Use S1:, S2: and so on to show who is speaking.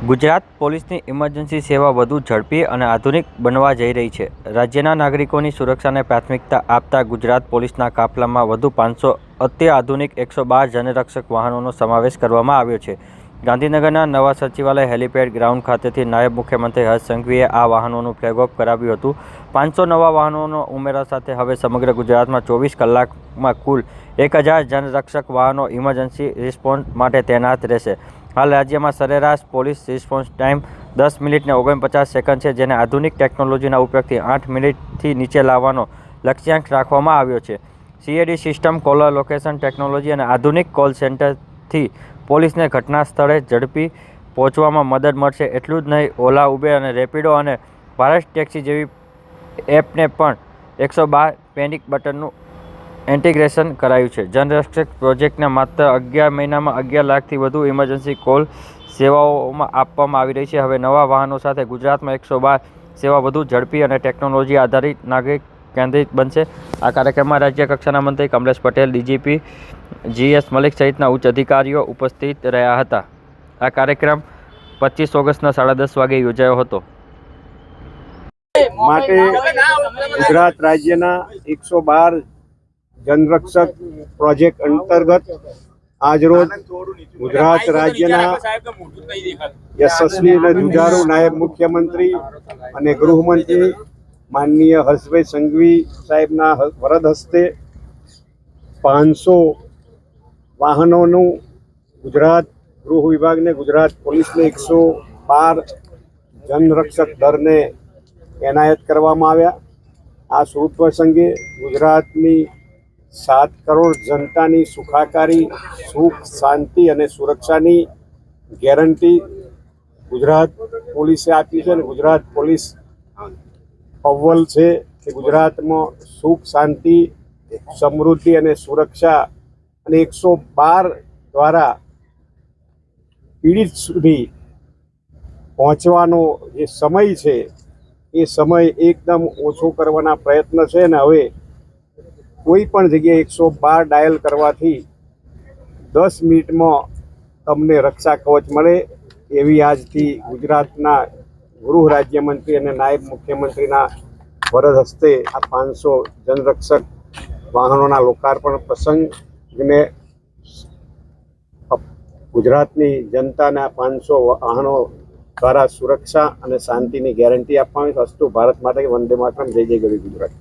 S1: ગુજરાત પોલીસની ઇમરજન્સી સેવા વધુ ઝડપી અને આધુનિક બનવા જઈ રહી છે. રાજ્યના નાગરિકોની સુરક્ષાને પ્રાથમિકતા આપતા ગુજરાત પોલીસના કાફલામાં વધુ 500 અત્યાધુનિક 112 જનરક્ષક વાહનોનો સમાવેશ કરવામાં આવ્યો છે. ગાંધીનગરના નવા સચિવાલય હેલીપેડ ગ્રાઉન્ડ ખાતેથી નાયબ મુખ્યમંત્રી હર્ષ સંઘવીએ આ વાહનોનું ફ્લેગ ઓફ કરાવ્યું હતું. 500 નવા વાહનોનો ઉમેરા સાથે હવે સમગ્ર ગુજરાતમાં 24 કલાકમાં કુલ 1000 જનરક્ષક વાહનો ઇમરજન્સી રિસ્પોન્સ માટે તૈનાત રહેશે. હાલ રાજ્યમાં સરેરાશ પોલીસ રિસ્પોન્સ ટાઈમ 10 મિનિટ ને 49 સેકન્ડ છે, જેને આધુનિક ટેકનોલોજીના ઉપયોગથી 8 મિનિટથી નીચે લાવવાનો લક્ષ્યાંક રાખવામાં આવ્યો છે. CAD system, caller location technology અને આધુનિક કોલ સેન્ટરથી પોલીસને ઘટના સ્થળે ઝડપી પહોંચવામાં મદદ મળશે. એટલું જ નહીં, ઓલા, ઉબેર અને રેપિડો અને ભારત ટેક્સી જેવી એપને પણ 112 પેનિક બટનનું ઇન્ટિગ્રેશન કરાયું છે. જનરક્ષક પ્રોજેક્ટને માત્ર 11 મહિનામાં 11 લાખથી વધુ ઇમરજન્સી કોલ સેવાઓમાં આપવામાં આવી રહી છે. હવે નવા વાહનો સાથે ગુજરાતમાં 112 સેવા વધુ ઝડપી અને ટેકનોલોજી આધારિત નાગરિક કેન્દ્રિત બનશે. આ કાર્યક્રમમાં રાજ્ય કક્ષાના મંત્રી કમલેશ પટેલ, DGP GS મલિક સહિતના ઉચ્ચ અધિકારીઓ ઉપસ્થિત રહ્યા હતા. આ કાર્યક્રમ 25 ઓગસ્ટના 10:30 વાગે યોજાયો હતો.
S2: માટે ગુજરાત રાજ્યના 112 જનરક્ષક પ્રોજેક્ટ અંતર્ગત આજરોજ ગુજરાત રાજ્યના યશસ્વી અને જુઝારૂ નાયબ મુખ્યમંત્રી અને ગૃહમંત્રી માનનીય હર્ષભાઈ સંઘવી સાહેબના વરદ હસ્તે 500 વાહનોનું ગુજરાત ગૃહ વિભાગને, ગુજરાત પોલીસને 112 જનરક્ષક દળને એનાયત કરવામાં આવ્યા. આ શુભ પ્રસંગે ગુજરાતની 7 કરોડ જનતાની સુખાકારી, સુખ, શાંતિ અને સુરક્ષાની ગેરંટી ગુજરાત પોલીસે આપી છે અને ગુજરાત પોલીસ અવ્વલ છે કે ગુજરાતમાં સુખ, શાંતિ, સમૃદ્ધિ અને સુરક્ષા અને 112 દ્વારા પીડિત સુધી પહોંચવાનો જે સમય છે એ સમય એકદમ ઓછો કરવાના પ્રયત્ન છે. અને હવે કોઈ પણ જગ્યાએ 112 ડાયલ કરવાથી 10 મિનિટમાં તમને રક્ષા કવચ મળે એવી આજથી ગુજરાતના ગૃહ રાજ્યમંત્રી અને નાયબ મુખ્યમંત્રીના વરદ હસ્તે આ 500 જનરક્ષક વાહનોના લોકાર્પણ પ્રસંગને ગુજરાતની જનતાના 500 વાહનો દ્વારા સુરક્ષા અને શાંતિની ગેરંટી આપવાની. અસ્તુ ભારત માટે, વંદે માતરમ, જય જય ગરવી ગુજરાત.